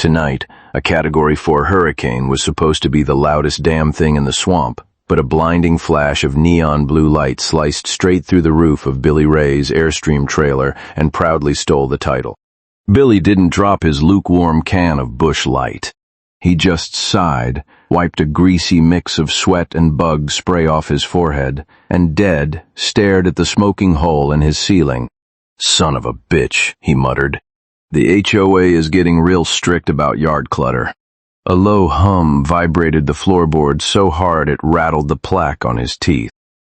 Tonight, a Category 4 hurricane was supposed to be the loudest damn thing in the swamp, but a blinding flash of neon blue light sliced straight through the roof of Billy Ray's Airstream trailer and proudly stole the title. Billy didn't drop his lukewarm can of Busch Light. He just sighed, wiped a greasy mix of sweat and bug spray off his forehead, and dead stared at the smoking hole in his ceiling. "Son of a bitch," he muttered. "The HOA is getting real strict about yard clutter." A low hum vibrated the floorboard so hard it rattled the plaque on his teeth.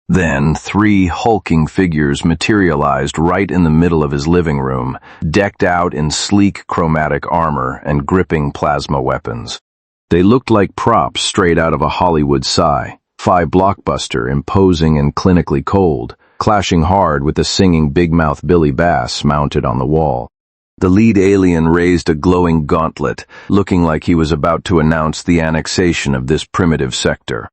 Then 3 hulking figures materialized right in the middle of his living room, decked out in sleek chromatic armor and gripping plasma weapons. They looked like props straight out of a Hollywood Sci-Fi blockbuster, imposing and clinically cold, clashing hard with the singing big-mouth Billy Bass mounted on the wall. The lead alien raised a glowing gauntlet, looking like he was about to announce the annexation of this primitive sector.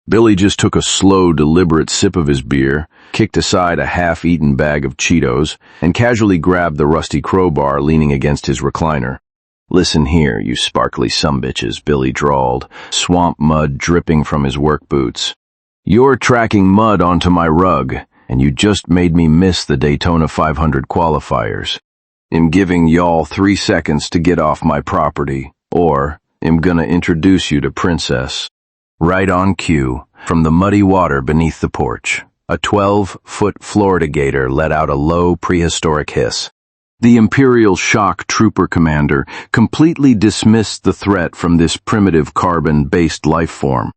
Billy just took a slow, deliberate sip of his beer, kicked aside a half-eaten bag of Cheetos, and casually grabbed the rusty crowbar leaning against his recliner. "Listen here, you sparkly sumbitches," Billy drawled, swamp mud dripping from his work boots. "You're tracking mud onto my rug, and you just made me miss the Daytona 500 qualifiers. I'm giving y'all 3 seconds to get off my property, or I'm gonna introduce you to Princess." Right on cue, from the muddy water beneath the porch, a 12-foot Florida gator let out a low prehistoric hiss. The Imperial Shock Trooper commander completely dismissed the threat from this primitive carbon-based life form.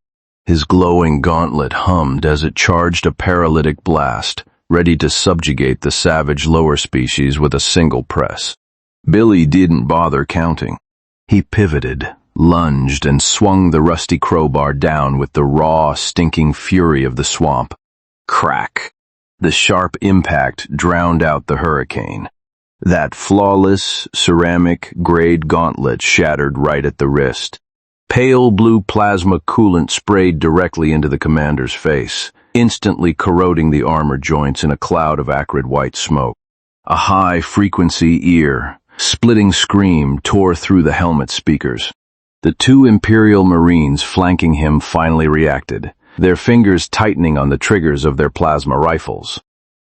His glowing gauntlet hummed as it charged a paralytic blast, ready to subjugate the savage lower species with a single press. Billy didn't bother counting. He pivoted, lunged, and swung the rusty crowbar down with the raw, stinking fury of the swamp. Crack! The sharp impact drowned out the hurricane. That flawless, ceramic-grade gauntlet shattered right at the wrist. Pale blue plasma coolant sprayed directly into the commander's face, instantly corroding the armor joints in a cloud of acrid white smoke. A high-frequency ear-splitting scream tore through the helmet speakers. The 2 Imperial Marines flanking him finally reacted, their fingers tightening on the triggers of their plasma rifles.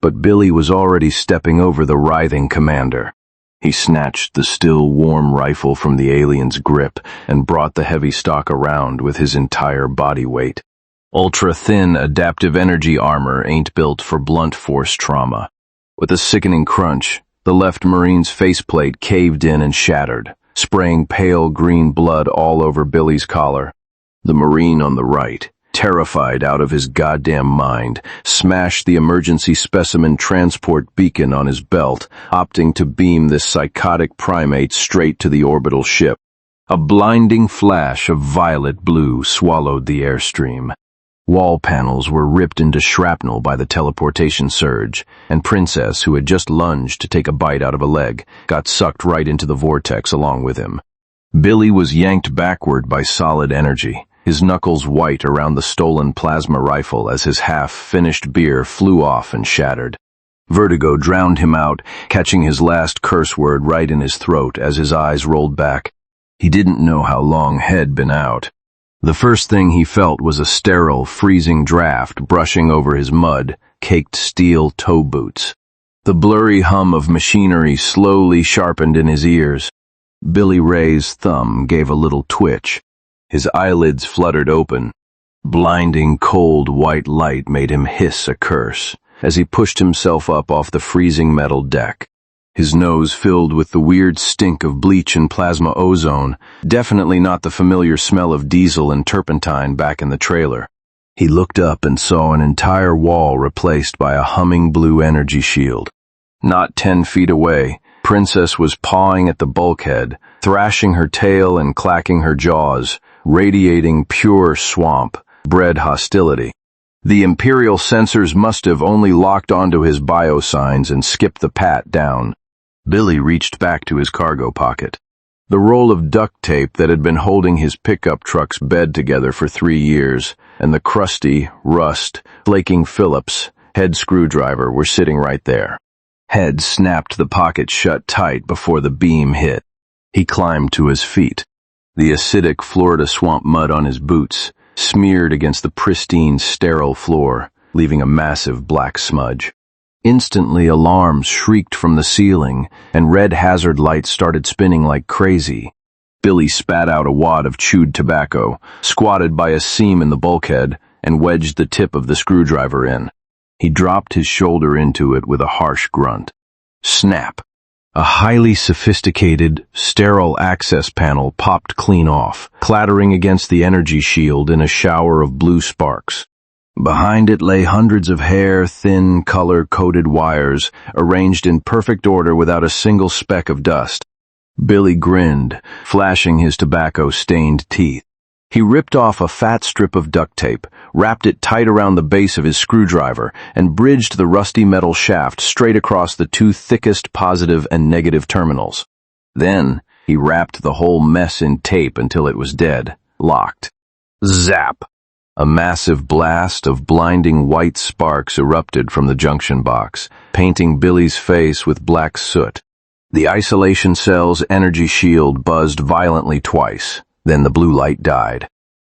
But Billy was already stepping over the writhing commander. He snatched the still warm rifle from the alien's grip and brought the heavy stock around with his entire body weight. Ultra-thin adaptive energy armor ain't built for blunt force trauma. With a sickening crunch, the left Marine's faceplate caved in and shattered, spraying pale green blood all over Billy's collar. The Marine on the right, terrified out of his goddamn mind, smashed the emergency specimen transport beacon on his belt, opting to beam this psychotic primate straight to the orbital ship. A blinding flash of violet blue swallowed the airstream. Wall panels were ripped into shrapnel by the teleportation surge, and Princess, who had just lunged to take a bite out of a leg, got sucked right into the vortex along with him. Billy was yanked backward by solid energy, his knuckles white around the stolen plasma rifle as his half-finished beer flew off and shattered. Vertigo drowned him out, catching his last curse word right in his throat as his eyes rolled back. He didn't know how long he'd been out. The first thing he felt was a sterile, freezing draft brushing over his mud-caked steel toe boots. The blurry hum of machinery slowly sharpened in his ears. Billy Ray's thumb gave a little twitch. His eyelids fluttered open. Blinding cold white light made him hiss a curse as he pushed himself up off the freezing metal deck. His nose filled with the weird stink of bleach and plasma ozone, definitely not the familiar smell of diesel and turpentine back in the trailer. He looked up and saw an entire wall replaced by a humming blue energy shield. Not 10 feet away, Princess was pawing at the bulkhead, thrashing her tail and clacking her jaws, radiating pure swamp-bred hostility. The Imperial sensors must have only locked onto his biosigns and skipped the pat down. Billy reached back to his cargo pocket. The roll of duct tape that had been holding his pickup truck's bed together for 3 years, and the crusty, flaking Phillips-head screwdriver were sitting right there. Head snapped the pocket shut tight before the beam hit. He climbed to his feet. The acidic Florida swamp mud on his boots smeared against the pristine, sterile floor, leaving a massive black smudge. Instantly, alarms shrieked from the ceiling, and red hazard lights started spinning like crazy. Billy spat out a wad of chewed tobacco, squatted by a seam in the bulkhead, and wedged the tip of the screwdriver in. He dropped his shoulder into it with a harsh grunt. Snap! A highly sophisticated, sterile access panel popped clean off, clattering against the energy shield in a shower of blue sparks. Behind it lay hundreds of hair-thin, color-coded wires, arranged in perfect order without a single speck of dust. Billy grinned, flashing his tobacco-stained teeth. He ripped off a fat strip of duct tape, wrapped it tight around the base of his screwdriver, and bridged the rusty metal shaft straight across the two thickest positive and negative terminals. Then, he wrapped the whole mess in tape until it was dead, locked. Zap! A massive blast of blinding white sparks erupted from the junction box, painting Billy's face with black soot. The isolation cell's energy shield buzzed violently twice. Then the blue light died.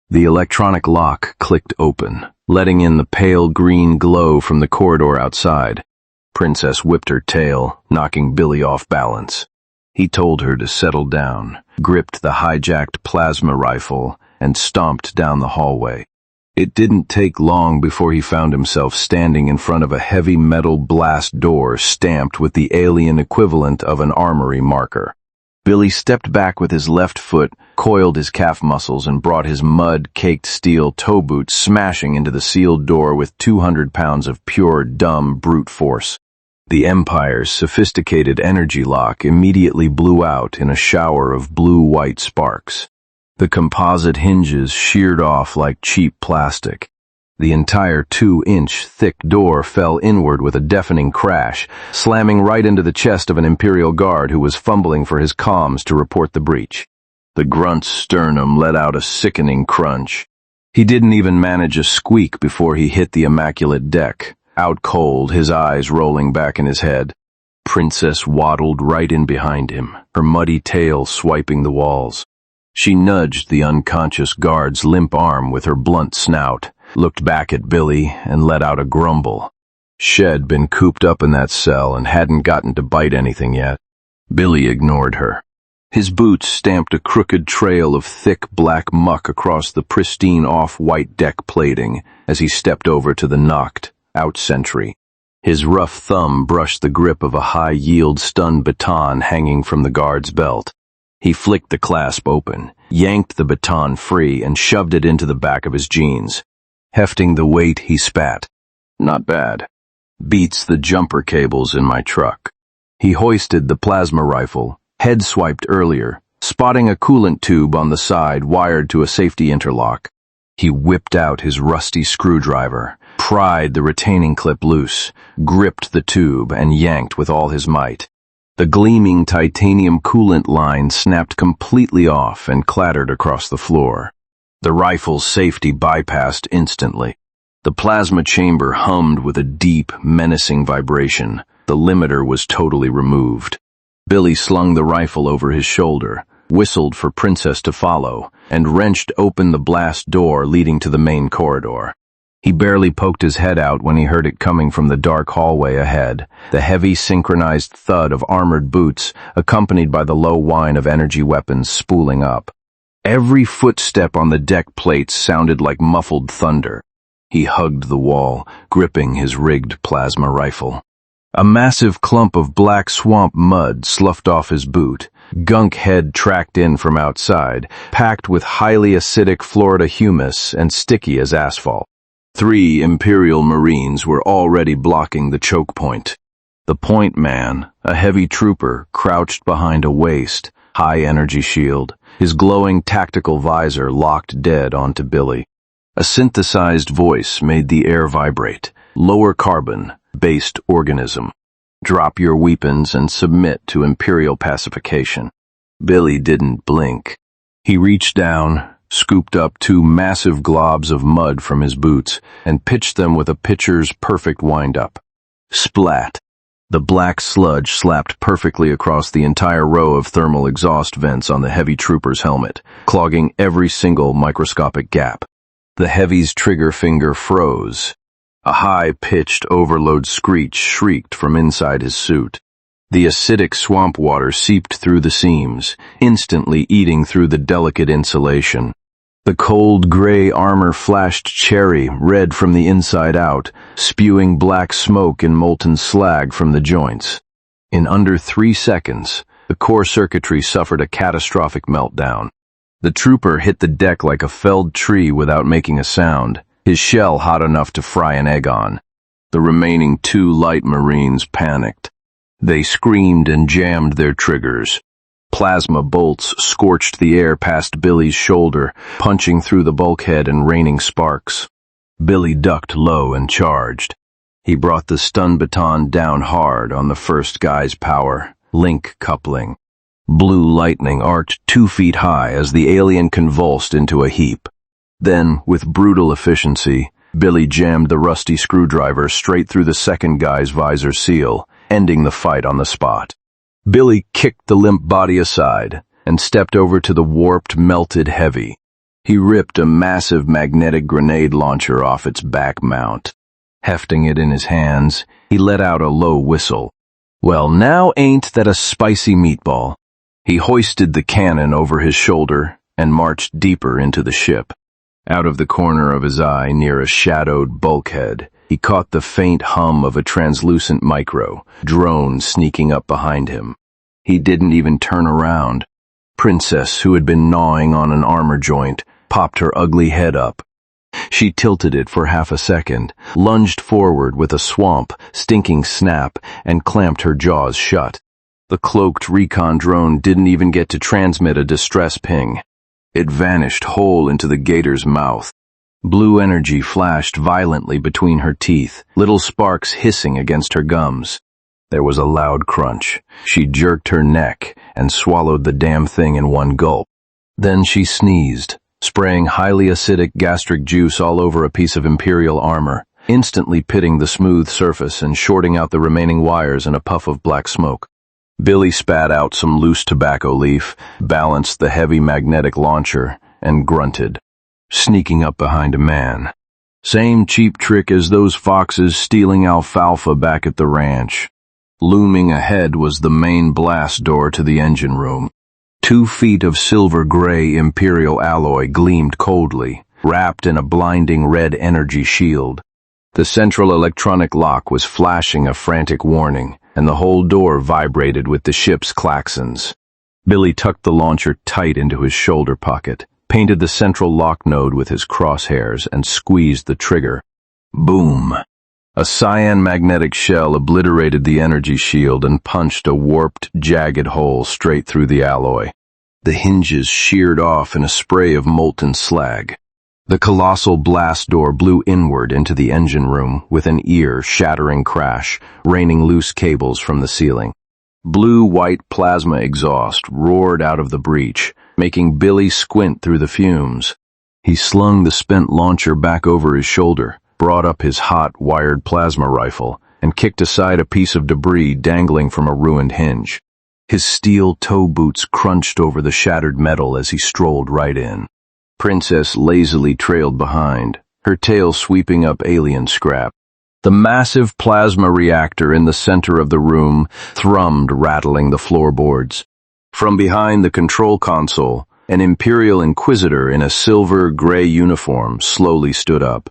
The electronic lock clicked open, letting in the pale green glow from the corridor outside. Princess whipped her tail, knocking Billy off balance. He told her to settle down, gripped the hijacked plasma rifle, and stomped down the hallway. It didn't take long before he found himself standing in front of a heavy metal blast door stamped with the alien equivalent of an armory marker. Billy stepped back with his left foot, coiled his calf muscles, and brought his mud-caked steel toe boots smashing into the sealed door with 200 pounds of pure, dumb brute force. The Empire's sophisticated energy lock immediately blew out in a shower of blue-white sparks. The composite hinges sheared off like cheap plastic. The entire 2-inch thick door fell inward with a deafening crash, slamming right into the chest of an Imperial guard who was fumbling for his comms to report the breach. The grunt's sternum let out a sickening crunch. He didn't even manage a squeak before he hit the immaculate deck, out cold, his eyes rolling back in his head. Princess waddled right in behind him, her muddy tail swiping the walls. She nudged the unconscious guard's limp arm with her blunt snout, looked back at Billy, and let out a grumble. She'd been cooped up in that cell and hadn't gotten to bite anything yet. Billy ignored her. His boots stamped a crooked trail of thick black muck across the pristine off-white deck plating as he stepped over to the knocked out sentry. His rough thumb brushed the grip of a high-yield stun baton hanging from the guard's belt. He flicked the clasp open, yanked the baton free, and shoved it into the back of his jeans. Hefting the weight, he spat. Not bad. Beats the jumper cables in my truck. He hoisted the plasma rifle, head swiped earlier, spotting a coolant tube on the side wired to a safety interlock. He whipped out his rusty screwdriver, pried the retaining clip loose, gripped the tube, and yanked with all his might. The gleaming titanium coolant line snapped completely off and clattered across the floor. The rifle's safety bypassed instantly. The plasma chamber hummed with a deep, menacing vibration. The limiter was totally removed. Billy slung the rifle over his shoulder, whistled for Princess to follow, and wrenched open the blast door leading to the main corridor. He barely poked his head out when he heard it coming from the dark hallway ahead, the heavy synchronized thud of armored boots accompanied by the low whine of energy weapons spooling up. Every footstep on the deck plates sounded like muffled thunder. He hugged the wall, gripping his rigged plasma rifle. A massive clump of black swamp mud sloughed off his boot. Gunk head tracked in from outside, packed with highly acidic Florida humus and sticky as asphalt. 3 Imperial Marines were already blocking the choke point. The point man, a heavy trooper, crouched behind a waist, high-energy shield, his glowing tactical visor locked dead onto Billy. A synthesized voice made the air vibrate. Lower carbon, based organism. Drop your weapons and submit to Imperial pacification. Billy didn't blink. He reached down, scooped up 2 massive globs of mud from his boots, and pitched them with a pitcher's perfect wind-up. Splat! The black sludge slapped perfectly across the entire row of thermal exhaust vents on the heavy trooper's helmet, clogging every single microscopic gap. The heavy's trigger finger froze. A high-pitched overload screech shrieked from inside his suit. The acidic swamp water seeped through the seams, instantly eating through the delicate insulation. The cold gray armor flashed cherry red from the inside out, spewing black smoke and molten slag from the joints. In under 3 seconds, the core circuitry suffered a catastrophic meltdown. The trooper hit the deck like a felled tree without making a sound, his shell hot enough to fry an egg on. The remaining 2 light Marines panicked. They screamed and jammed their triggers. Plasma bolts scorched the air past Billy's shoulder, punching through the bulkhead and raining sparks. Billy ducked low and charged. He brought the stun baton down hard on the first guy's power, link coupling. Blue lightning arced 2 feet high as the alien convulsed into a heap. Then, with brutal efficiency, Billy jammed the rusty screwdriver straight through the second guy's visor seal, ending the fight on the spot. Billy kicked the limp body aside and stepped over to the warped, melted heavy. He ripped a massive magnetic grenade launcher off its back mount. Hefting it in his hands, he let out a low whistle. Well, now ain't that a spicy meatball? He hoisted the cannon over his shoulder and marched deeper into the ship. Out of the corner of his eye near a shadowed bulkhead, he caught the faint hum of a translucent micro drone sneaking up behind him. He didn't even turn around. Princess, who had been gnawing on an armor joint, popped her ugly head up. She tilted it for half a second, lunged forward with a swamp, stinking snap, and clamped her jaws shut. The cloaked recon drone didn't even get to transmit a distress ping. It vanished whole into the gator's mouth. Blue energy flashed violently between her teeth, little sparks hissing against her gums. There was a loud crunch. She jerked her neck and swallowed the damn thing in one gulp. Then she sneezed, spraying highly acidic gastric juice all over a piece of Imperial armor, instantly pitting the smooth surface and shorting out the remaining wires in a puff of black smoke. Billy spat out some loose tobacco leaf, balanced the heavy magnetic launcher, and grunted, sneaking up behind a man. Same cheap trick as those foxes stealing alfalfa back at the ranch. Looming ahead was the main blast door to the engine room. 2 feet of silver-gray Imperial alloy gleamed coldly, wrapped in a blinding red energy shield. The central electronic lock was flashing a frantic warning, and the whole door vibrated with the ship's klaxons. Billy tucked the launcher tight into his shoulder pocket, painted the central lock node with his crosshairs, and squeezed the trigger. Boom! A cyan magnetic shell obliterated the energy shield and punched a warped, jagged hole straight through the alloy. The hinges sheared off in a spray of molten slag. The colossal blast door blew inward into the engine room with an ear-shattering crash, raining loose cables from the ceiling. Blue-white plasma exhaust roared out of the breach, making Billy squint through the fumes. He slung the spent launcher back over his shoulder, brought up his hot, wired plasma rifle, and kicked aside a piece of debris dangling from a ruined hinge. His steel toe boots crunched over the shattered metal as he strolled right in. Princess lazily trailed behind, her tail sweeping up alien scrap. The massive plasma reactor in the center of the room thrummed, rattling the floorboards. From behind the control console, an Imperial Inquisitor in a silver-gray uniform slowly stood up.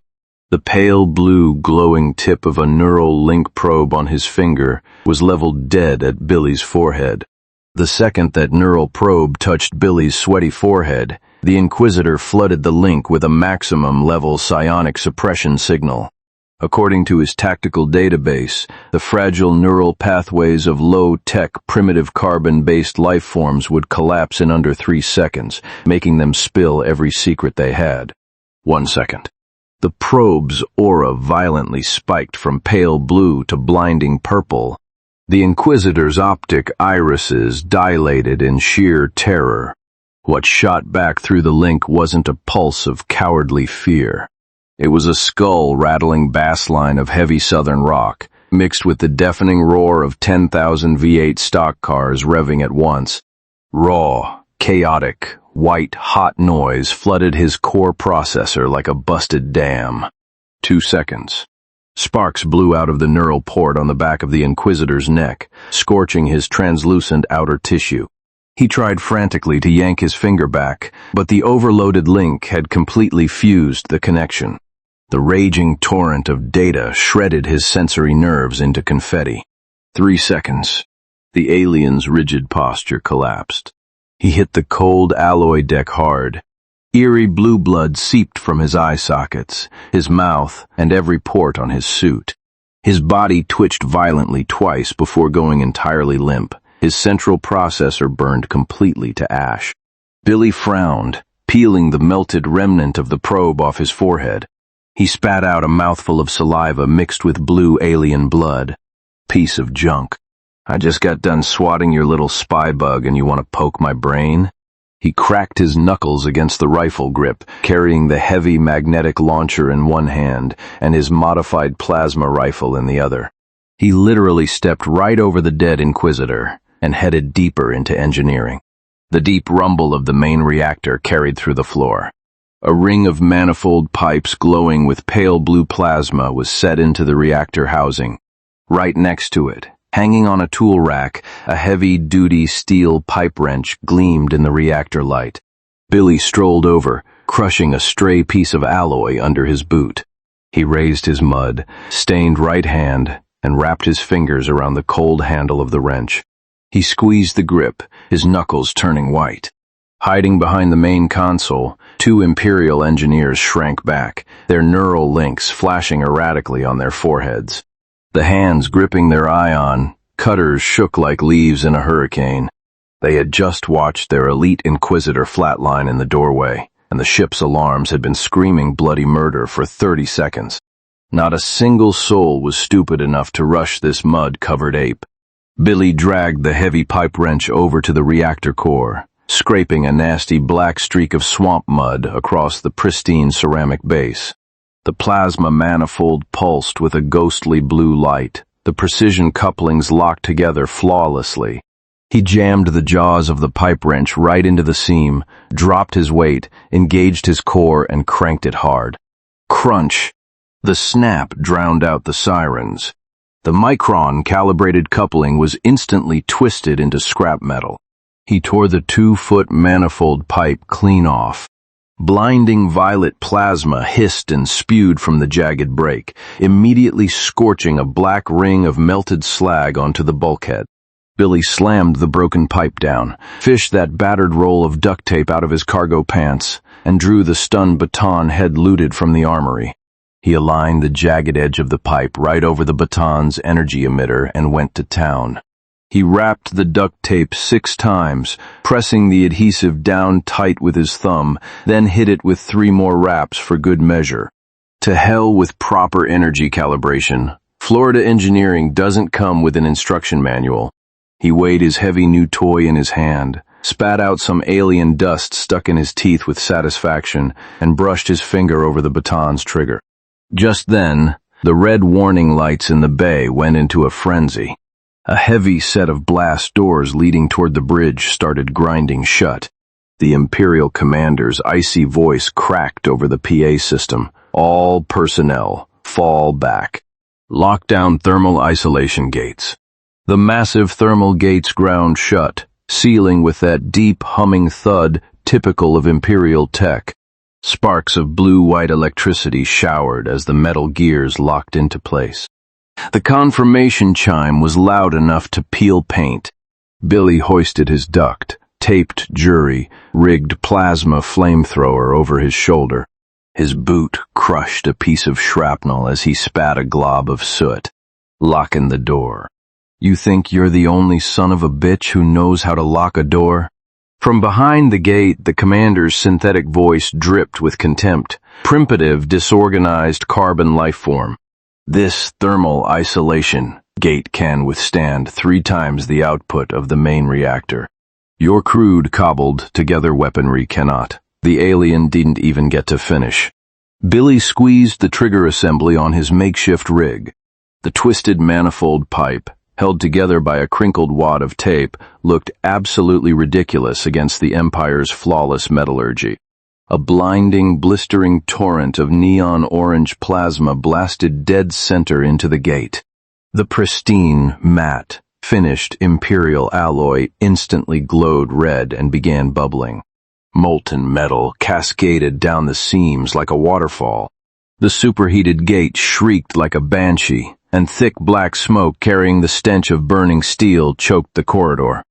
The pale blue glowing tip of a neural link probe on his finger was leveled dead at Billy's forehead. The second that neural probe touched Billy's sweaty forehead, the Inquisitor flooded the link with a maximum-level psionic suppression signal. According to his tactical database, the fragile neural pathways of low-tech, primitive carbon-based life forms would collapse in under 3 seconds, making them spill every secret they had. 1 second. The probe's aura violently spiked from pale blue to blinding purple. The Inquisitor's optic irises dilated in sheer terror. What shot back through the link wasn't a pulse of cowardly fear. It was a skull-rattling bass line of heavy southern rock, mixed with the deafening roar of 10,000 V8 stock cars revving at once. Raw, chaotic, white, hot noise flooded his core processor like a busted dam. 2 seconds. Sparks blew out of the neural port on the back of the Inquisitor's neck, scorching his translucent outer tissue. He tried frantically to yank his finger back, but the overloaded link had completely fused the connection. The raging torrent of data shredded his sensory nerves into confetti. 3 seconds. The alien's rigid posture collapsed. He hit the cold alloy deck hard. Eerie blue blood seeped from his eye sockets, his mouth, and every port on his suit. His body twitched violently twice before going entirely limp. His central processor burned completely to ash. Billy frowned, peeling the melted remnant of the probe off his forehead. He spat out a mouthful of saliva mixed with blue alien blood. Piece of junk. I just got done swatting your little spy bug and you want to poke my brain? He cracked his knuckles against the rifle grip, carrying the heavy magnetic launcher in one hand and his modified plasma rifle in the other. He literally stepped right over the dead Inquisitor and headed deeper into engineering. The deep rumble of the main reactor carried through the floor. A ring of manifold pipes glowing with pale blue plasma was set into the reactor housing. Right next to it, hanging on a tool rack, a heavy-duty steel pipe wrench gleamed in the reactor light. Billy strolled over, crushing a stray piece of alloy under his boot. He raised his mud-stained right hand and wrapped his fingers around the cold handle of the wrench. He squeezed the grip, his knuckles turning white. Hiding behind the main console, 2 Imperial engineers shrank back, their neural links flashing erratically on their foreheads. The hands gripping their ion, cutters shook like leaves in a hurricane. They had just watched their elite Inquisitor flatline in the doorway, and the ship's alarms had been screaming bloody murder for 30 seconds. Not a single soul was stupid enough to rush this mud-covered ape. Billy dragged the heavy pipe wrench over to the reactor core, scraping a nasty black streak of swamp mud across the pristine ceramic base. The plasma manifold pulsed with a ghostly blue light, the precision couplings locked together flawlessly. He jammed the jaws of the pipe wrench right into the seam, dropped his weight, engaged his core, and cranked it hard. Crunch! The snap drowned out the sirens. The micron-calibrated coupling was instantly twisted into scrap metal. He tore the 2-foot manifold pipe clean off. Blinding violet plasma hissed and spewed from the jagged break, immediately scorching a black ring of melted slag onto the bulkhead. Billy slammed the broken pipe down, fished that battered roll of duct tape out of his cargo pants, and drew the stun baton head looted from the armory. He aligned the jagged edge of the pipe right over the baton's energy emitter and went to town. He wrapped the duct tape 6 times, pressing the adhesive down tight with his thumb, then hit it with 3 more wraps for good measure. To hell with proper energy calibration. Florida engineering doesn't come with an instruction manual. He weighed his heavy new toy in his hand, spat out some alien dust stuck in his teeth with satisfaction, and brushed his finger over the baton's trigger. Just then, the red warning lights in the bay went into a frenzy. A heavy set of blast doors leading toward the bridge started grinding shut. The Imperial commander's icy voice cracked over the PA system. All personnel, fall back. Lock down thermal isolation gates. The massive thermal gates ground shut, sealing with that deep humming thud typical of Imperial tech. Sparks of blue-white electricity showered as the metal gears locked into place. The confirmation chime was loud enough to peel paint. Billy hoisted his duct, taped jury, rigged plasma flamethrower over his shoulder. His boot crushed a piece of shrapnel as he spat a glob of soot. Locking the door. You think you're the only son of a bitch who knows how to lock a door? From behind the gate, the commander's synthetic voice dripped with contempt. Primitive, disorganized carbon life form. This thermal isolation gate can withstand 3 times the output of the main reactor. Your crude, cobbled-together weaponry cannot. The alien didn't even get to finish. Billy squeezed the trigger assembly on his makeshift rig. The twisted manifold pipe, held together by a crinkled wad of tape, looked absolutely ridiculous against the Empire's flawless metallurgy. A blinding, blistering torrent of neon orange plasma blasted dead center into the gate. The pristine, matte, finished Imperial alloy instantly glowed red and began bubbling. Molten metal cascaded down the seams like a waterfall. The superheated gate shrieked like a banshee, and thick black smoke carrying the stench of burning steel choked the corridor.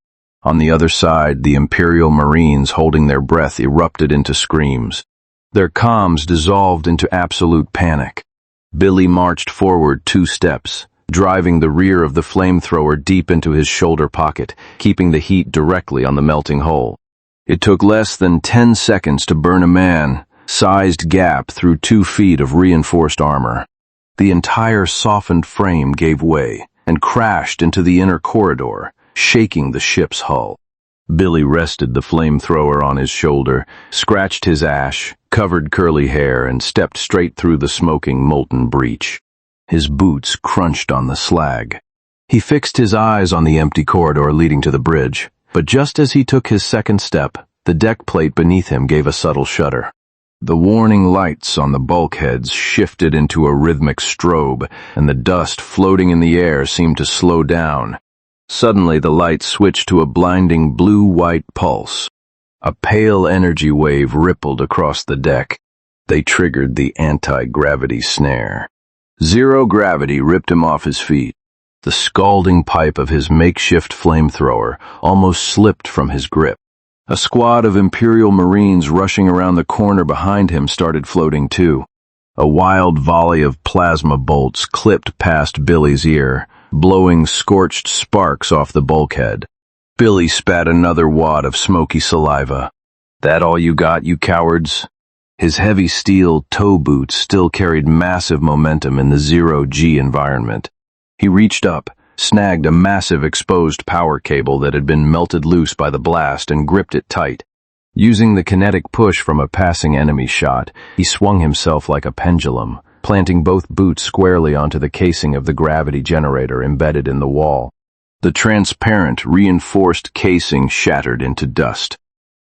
On the other side, the Imperial Marines holding their breath erupted into screams. Their comms dissolved into absolute panic. Billy marched forward 2 steps, driving the rear of the flamethrower deep into his shoulder pocket, keeping the heat directly on the melting hole. It took less than 10 seconds to burn a man-sized gap through 2 feet of reinforced armor. The entire softened frame gave way and crashed into the inner corridor, shaking the ship's hull. Billy rested the flamethrower on his shoulder, scratched his ash-covered curly hair, and stepped straight through the smoking molten breach. His boots crunched on the slag. He fixed his eyes on the empty corridor leading to the bridge, but just as he took his second step, the deck plate beneath him gave a subtle shudder. The warning lights on the bulkheads shifted into a rhythmic strobe, and the dust floating in the air seemed to slow down. Suddenly the light switched to a blinding blue-white pulse. A pale energy wave rippled across the deck. They triggered the anti-gravity snare. Zero gravity ripped him off his feet. The scalding pipe of his makeshift flamethrower almost slipped from his grip. A squad of Imperial Marines rushing around the corner behind him started floating too. A wild volley of plasma bolts clipped past Billy's ear, blowing scorched sparks off the bulkhead. Billy spat another wad of smoky saliva. "That all you got, you cowards?" His heavy steel toe boots still carried massive momentum in the zero-G environment. He reached up, snagged a massive exposed power cable that had been melted loose by the blast, and gripped it tight. Using the kinetic push from a passing enemy shot, he swung himself like a pendulum, planting both boots squarely onto the casing of the gravity generator embedded in the wall. The transparent, reinforced casing shattered into dust.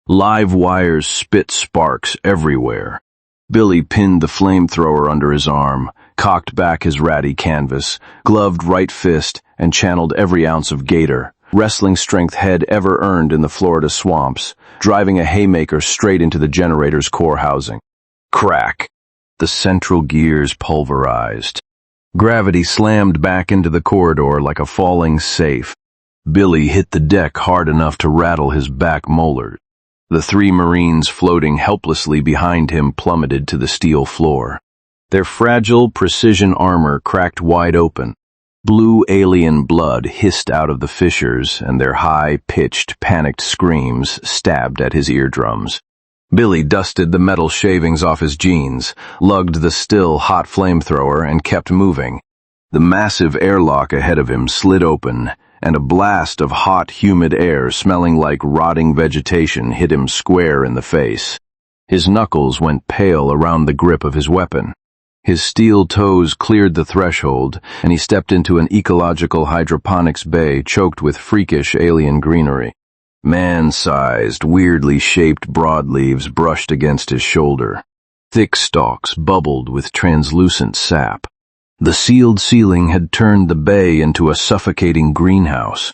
Live wires spit sparks everywhere. Billy pinned the flamethrower under his arm, cocked back his ratty canvas, gloved right fist, and channeled every ounce of gator, wrestling strength head ever earned in the Florida swamps, driving a haymaker straight into the generator's core housing. Crack! The central gears pulverized. Gravity slammed back into the corridor like a falling safe. Billy hit the deck hard enough to rattle his back molars. The 3 Marines floating helplessly behind him plummeted to the steel floor. Their fragile, precision armor cracked wide open. Blue alien blood hissed out of the fissures, and their high-pitched, panicked screams stabbed at his eardrums. Billy dusted the metal shavings off his jeans, lugged the still, hot flamethrower, and kept moving. The massive airlock ahead of him slid open, and a blast of hot, humid air smelling like rotting vegetation hit him square in the face. His knuckles went pale around the grip of his weapon. His steel toes cleared the threshold, and he stepped into an ecological hydroponics bay choked with freakish alien greenery. Man-sized, weirdly shaped broadleaves brushed against his shoulder. Thick stalks bubbled with translucent sap. The sealed ceiling had turned the bay into a suffocating greenhouse.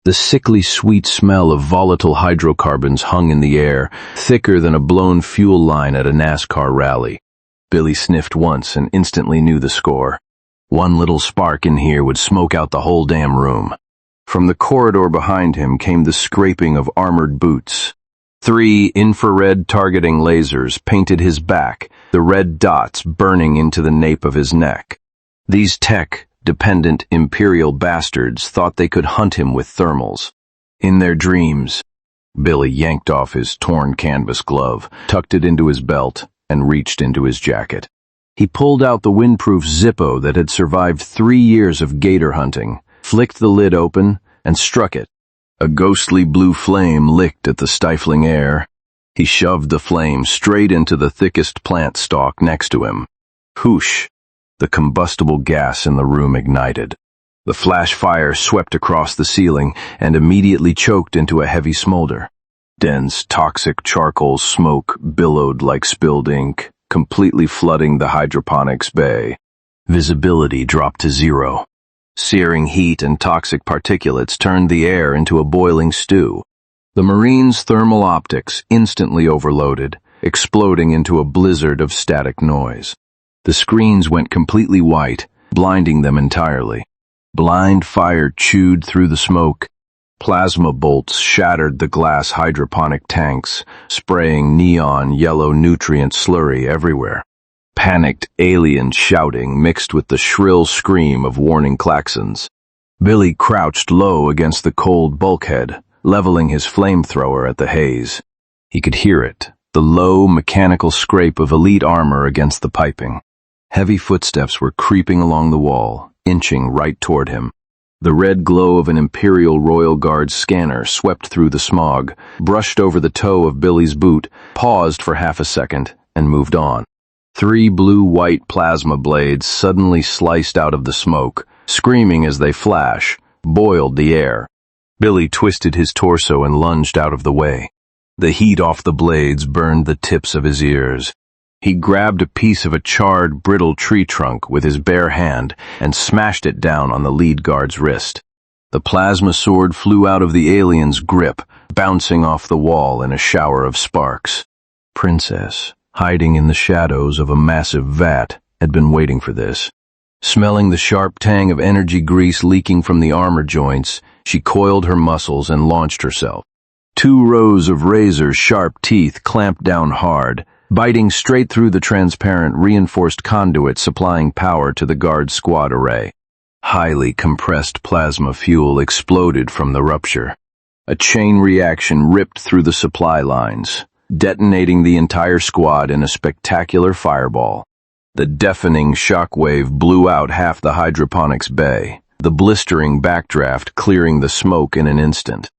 The sickly sweet smell of volatile hydrocarbons hung in the air, thicker than a blown fuel line at a NASCAR rally. Billy sniffed once and instantly knew the score. One little spark in here would smoke out the whole damn room. From the corridor behind him came the scraping of armored boots. 3 infrared targeting lasers painted his back, the red dots burning into the nape of his neck. These tech-dependent Imperial bastards thought they could hunt him with thermals. In their dreams, Billy yanked off his torn canvas glove, tucked it into his belt, and reached into his jacket. He pulled out the windproof Zippo that had survived 3 years of gator hunting, flicked the lid open, and struck it. A ghostly blue flame licked at the stifling air. He shoved the flame straight into the thickest plant stalk next to him. Whoosh! The combustible gas in the room ignited. The flash fire swept across the ceiling and immediately choked into a heavy smolder. Dense, toxic charcoal smoke billowed like spilled ink, completely flooding the hydroponics bay. Visibility dropped to 0. Searing heat and toxic particulates turned the air into a boiling stew. The Marines' thermal optics instantly overloaded, exploding into a blizzard of static noise. The screens went completely white, blinding them entirely. Blind fire chewed through the smoke. Plasma bolts shattered the glass hydroponic tanks, spraying neon yellow nutrient slurry everywhere. Panicked alien shouting mixed with the shrill scream of warning klaxons. Billy crouched low against the cold bulkhead, leveling his flamethrower at the haze. He could hear it, the low mechanical scrape of elite armor against the piping. Heavy footsteps were creeping along the wall, inching right toward him. The red glow of an Imperial Royal Guard scanner swept through the smog, brushed over the toe of Billy's boot, paused for half a second, and moved on. 3 blue-white plasma blades suddenly sliced out of the smoke, screaming as they boiled the air. Billy twisted his torso and lunged out of the way. The heat off the blades burned the tips of his ears. He grabbed a piece of a charred, brittle tree trunk with his bare hand and smashed it down on the lead guard's wrist. The plasma sword flew out of the alien's grip, bouncing off the wall in a shower of sparks. Princess, hiding in the shadows of a massive vat, had been waiting for this. Smelling the sharp tang of energy grease leaking from the armor joints, she coiled her muscles and launched herself. 2 rows of razor-sharp teeth clamped down hard, biting straight through the transparent reinforced conduit supplying power to the guard squad array. Highly compressed plasma fuel exploded from the rupture. A chain reaction ripped through the supply lines, detonating the entire squad in a spectacular fireball. The deafening shockwave blew out half the hydroponics bay, the blistering backdraft clearing the smoke in an instant.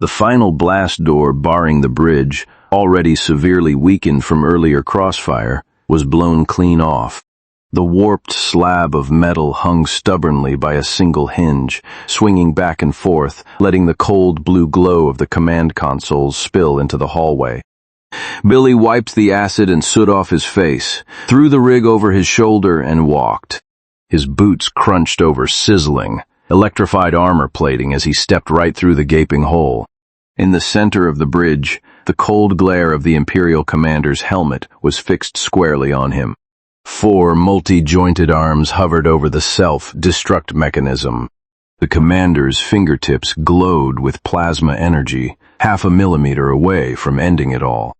The final blast door barring the bridge, already severely weakened from earlier crossfire, was blown clean off. The warped slab of metal hung stubbornly by a single hinge, swinging back and forth, letting the cold blue glow of the command consoles spill into the hallway. Billy wiped the acid and soot off his face, threw the rig over his shoulder, and walked. His boots crunched over sizzling, electrified armor plating as he stepped right through the gaping hole. In the center of the bridge, the cold glare of the Imperial commander's helmet was fixed squarely on him. 4 multi-jointed arms hovered over the self-destruct mechanism. The commander's fingertips glowed with plasma energy, half a millimeter away from ending it all.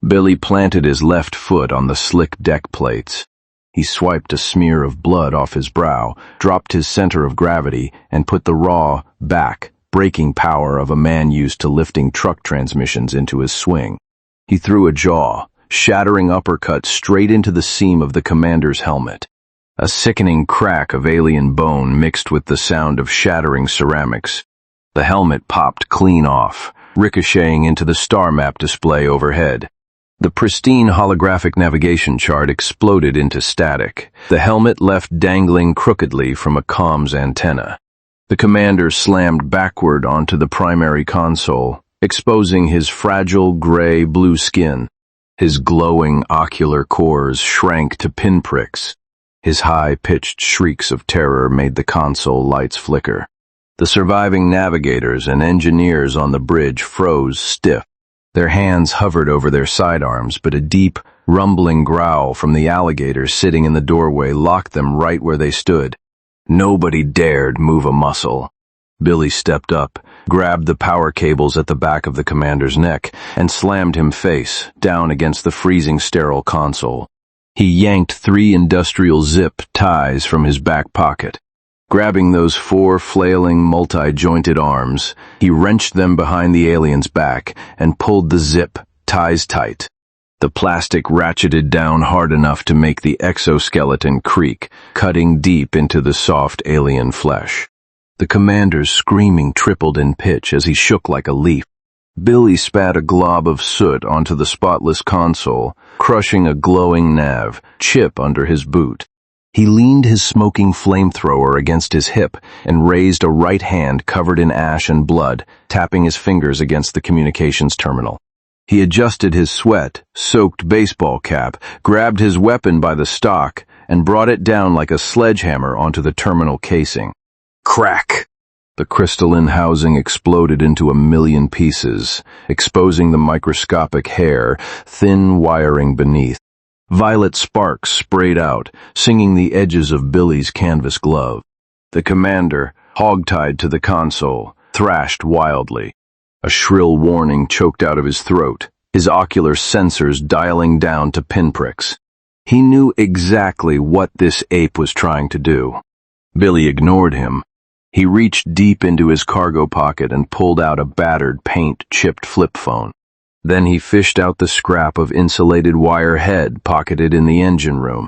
Billy planted his left foot on the slick deck plates. He swiped a smear of blood off his brow, dropped his center of gravity, and put the raw, braking power of a man used to lifting truck transmissions into his swing. He threw a jaw, shattering uppercut straight into the seam of the commander's helmet. A sickening crack of alien bone mixed with the sound of shattering ceramics. The helmet popped clean off, ricocheting into the star map display overhead. The pristine holographic navigation chart exploded into static, the helmet left dangling crookedly from a comms antenna. The commander slammed backward onto the primary console, exposing his fragile gray-blue skin. His glowing ocular cores shrank to pinpricks. His high-pitched shrieks of terror made the console lights flicker. The surviving navigators and engineers on the bridge froze stiff. Their hands hovered over their sidearms, but a deep, rumbling growl from the alligator sitting in the doorway locked them right where they stood. Nobody dared move a muscle. Billy stepped up, grabbed the power cables at the back of the commander's neck, and slammed him face down against the freezing sterile console. He yanked 3 industrial zip ties from his back pocket. Grabbing those 4 flailing, multi-jointed arms, he wrenched them behind the alien's back and pulled the zip ties tight. The plastic ratcheted down hard enough to make the exoskeleton creak, cutting deep into the soft alien flesh. The commander's screaming tripled in pitch as he shook like a leaf. Billy spat a glob of soot onto the spotless console, crushing a glowing nav chip under his boot. He leaned his smoking flamethrower against his hip and raised a right hand covered in ash and blood, tapping his fingers against the communications terminal. He adjusted his sweat-soaked baseball cap, grabbed his weapon by the stock, and brought it down like a sledgehammer onto the terminal casing. Crack! The crystalline housing exploded into a million pieces, exposing the microscopic hair, thin wiring beneath. Violet sparks sprayed out, singing the edges of Billy's canvas glove. The commander, hogtied to the console, thrashed wildly. A shrill warning choked out of his throat, his ocular sensors dialing down to pinpricks. He knew exactly what this ape was trying to do. Billy ignored him. He reached deep into his cargo pocket and pulled out a battered, paint-chipped flip phone. Then he fished out the scrap of insulated wire head pocketed in the engine room.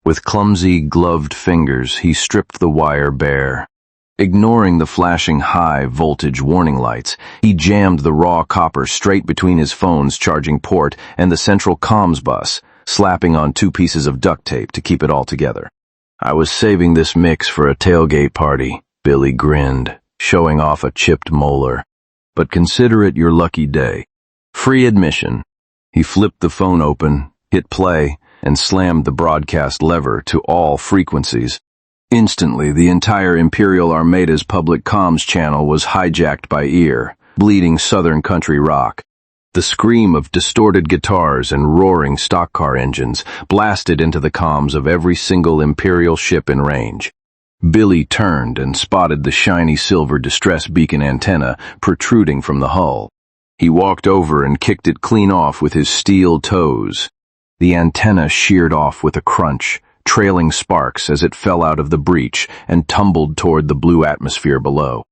With clumsy, gloved fingers, he stripped the wire bare. Ignoring the flashing high-voltage warning lights, he jammed the raw copper straight between his phone's charging port and the central comms bus, slapping on 2 pieces of duct tape to keep it all together. "I was saving this mix for a tailgate party," Billy grinned, showing off a chipped molar. "But consider it your lucky day. Free admission." He flipped the phone open, hit play, and slammed the broadcast lever to all frequencies. Instantly, the entire Imperial Armada's public comms channel was hijacked by ear, bleeding southern country rock. The scream of distorted guitars and roaring stock car engines blasted into the comms of every single Imperial ship in range. Billy turned and spotted the shiny silver distress beacon antenna protruding from the hull. He walked over and kicked it clean off with his steel toes. The antenna sheared off with a crunch, trailing sparks as it fell out of the breach and tumbled toward the blue atmosphere below.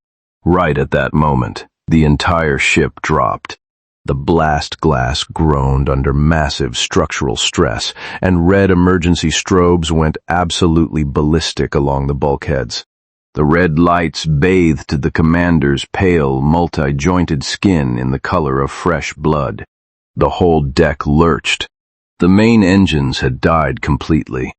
Right at that moment, the entire ship dropped. The blast glass groaned under massive structural stress, and red emergency strobes went absolutely ballistic along the bulkheads. The red lights bathed the commander's pale, multi-jointed skin in the color of fresh blood. The whole deck lurched. The main engines had died completely.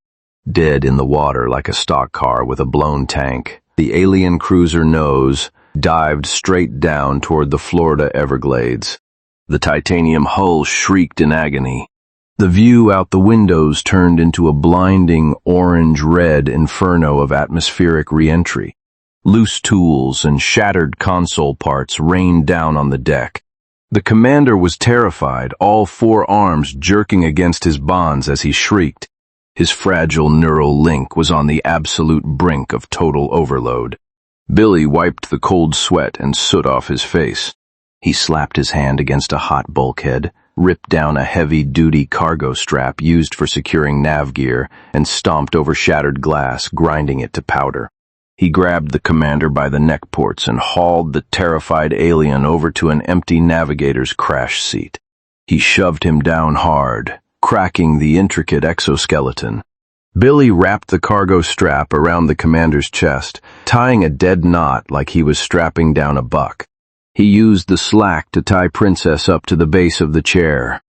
Dead in the water like a stock car with a blown tank, the alien cruiser nose dived straight down toward the Florida Everglades. The titanium hull shrieked in agony. The view out the windows turned into a blinding orange-red inferno of atmospheric re-entry. Loose tools and shattered console parts rained down on the deck. The commander was terrified, all 4 arms jerking against his bonds as he shrieked. His fragile neural link was on the absolute brink of total overload. Billy wiped the cold sweat and soot off his face. He slapped his hand against a hot bulkhead, ripped down a heavy-duty cargo strap used for securing nav gear, and stomped over shattered glass, grinding it to powder. He grabbed the commander by the neck ports and hauled the terrified alien over to an empty navigator's crash seat. He shoved him down hard, cracking the intricate exoskeleton. Billy wrapped the cargo strap around the commander's chest, tying a dead knot like he was strapping down a buck. He used the slack to tie Princess up to the base of the chair.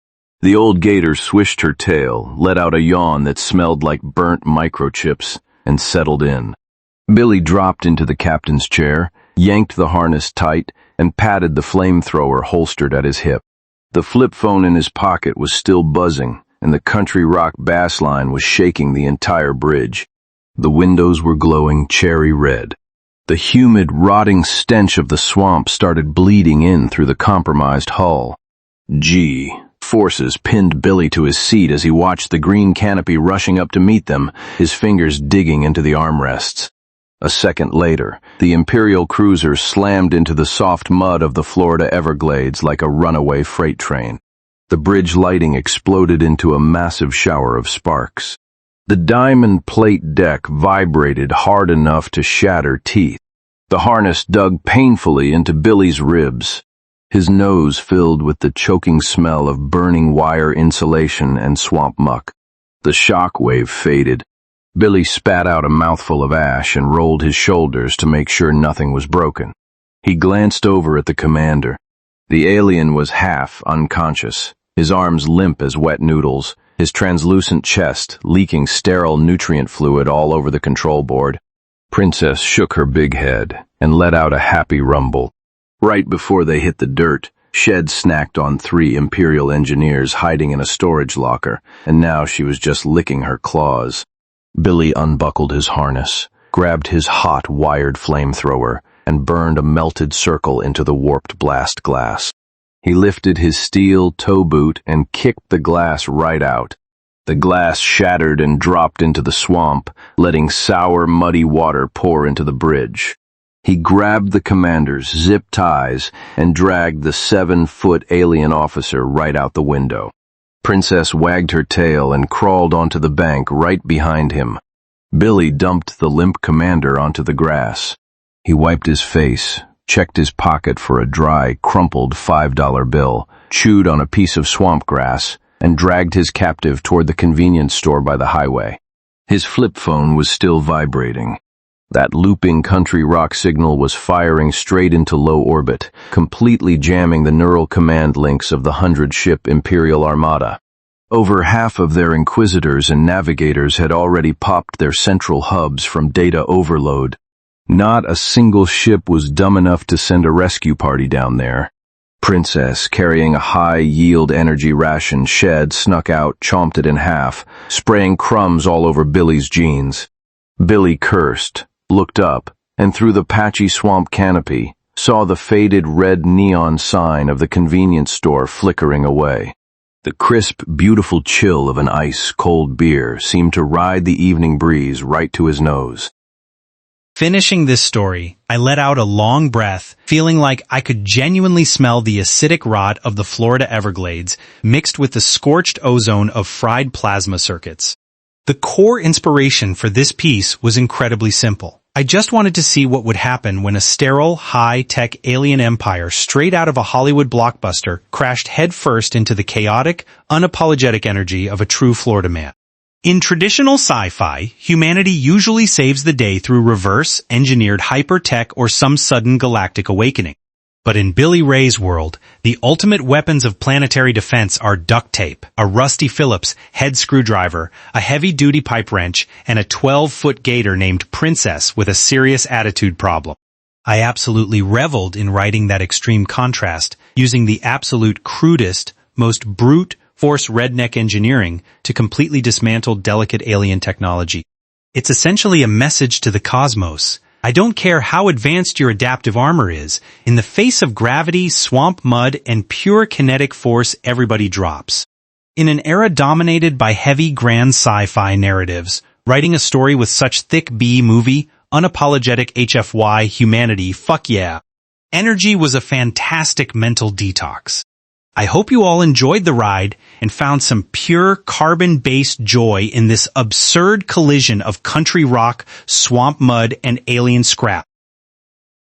The old gator swished her tail, let out a yawn that smelled like burnt microchips, and settled in. Billy dropped into the captain's chair, yanked the harness tight, and patted the flamethrower holstered at his hip. The flip phone in his pocket was still buzzing, and the country rock bass line was shaking the entire bridge. The windows were glowing cherry red. The humid, rotting stench of the swamp started bleeding in through the compromised hull. Gee, forces pinned Billy to his seat as he watched the green canopy rushing up to meet them, his fingers digging into the armrests. A second later, the Imperial cruiser slammed into the soft mud of the Florida Everglades like a runaway freight train. The bridge lighting exploded into a massive shower of sparks. The diamond plate deck vibrated hard enough to shatter teeth. The harness dug painfully into Billy's ribs. His nose filled with the choking smell of burning wire insulation and swamp muck. The shock wave faded. Billy spat out a mouthful of ash and rolled his shoulders to make sure nothing was broken. He glanced over at the commander. The alien was half unconscious, his arms limp as wet noodles, his translucent chest leaking sterile nutrient fluid all over the control board. Princess shook her big head and let out a happy rumble. Right before they hit the dirt, Shed snacked on 3 Imperial engineers hiding in a storage locker, and now she was just licking her claws. Billy unbuckled his harness, grabbed his hot wired flamethrower, and burned a melted circle into the warped blast glass. He lifted his steel toe boot and kicked the glass right out. The glass shattered and dropped into the swamp, letting sour, muddy water pour into the bridge. He grabbed the commander's zip ties and dragged the 7-foot alien officer right out the window. Princess wagged her tail and crawled onto the bank right behind him. Billy dumped the limp commander onto the grass. He wiped his face, checked his pocket for a dry, crumpled $5 bill, chewed on a piece of swamp grass, and dragged his captive toward the convenience store by the highway. His flip phone was still vibrating. That looping country rock signal was firing straight into low orbit, completely jamming the neural command links of the 100-ship Imperial Armada. Over half of their inquisitors and navigators had already popped their central hubs from data overload. Not a single ship was dumb enough to send a rescue party down there. Princess, carrying a high-yield energy ration, Shed snuck out, chomped it in half, spraying crumbs all over Billy's jeans. Billy cursed, looked up, and through the patchy swamp canopy, saw the faded red neon sign of the convenience store flickering away. The crisp, beautiful chill of an ice-cold beer seemed to ride the evening breeze right to his nose. Finishing this story, I let out a long breath, feeling like I could genuinely smell the acidic rot of the Florida Everglades mixed with the scorched ozone of fried plasma circuits. The core inspiration for this piece was incredibly simple. I just wanted to see what would happen when a sterile, high-tech alien empire straight out of a Hollywood blockbuster crashed headfirst into the chaotic, unapologetic energy of a true Florida man. In traditional sci-fi, humanity usually saves the day through reverse-engineered hyper-tech or some sudden galactic awakening. But in Billy Ray's world, the ultimate weapons of planetary defense are duct tape, a rusty Phillips-head screwdriver, a heavy-duty pipe wrench, and a 12-foot gator named Princess with a serious attitude problem. I absolutely reveled in writing that extreme contrast, using the absolute crudest, most brute force redneck engineering to completely dismantle delicate alien technology. It's essentially a message to the cosmos. I don't care how advanced your adaptive armor is, in the face of gravity, swamp mud, and pure kinetic force, everybody drops. In an era dominated by heavy grand sci-fi narratives, writing a story with such thick B-movie, unapologetic HFY humanity, fuck yeah. Energy was a fantastic mental detox. I hope you all enjoyed the ride and found some pure carbon-based joy in this absurd collision of country rock, swamp mud, and alien scrap.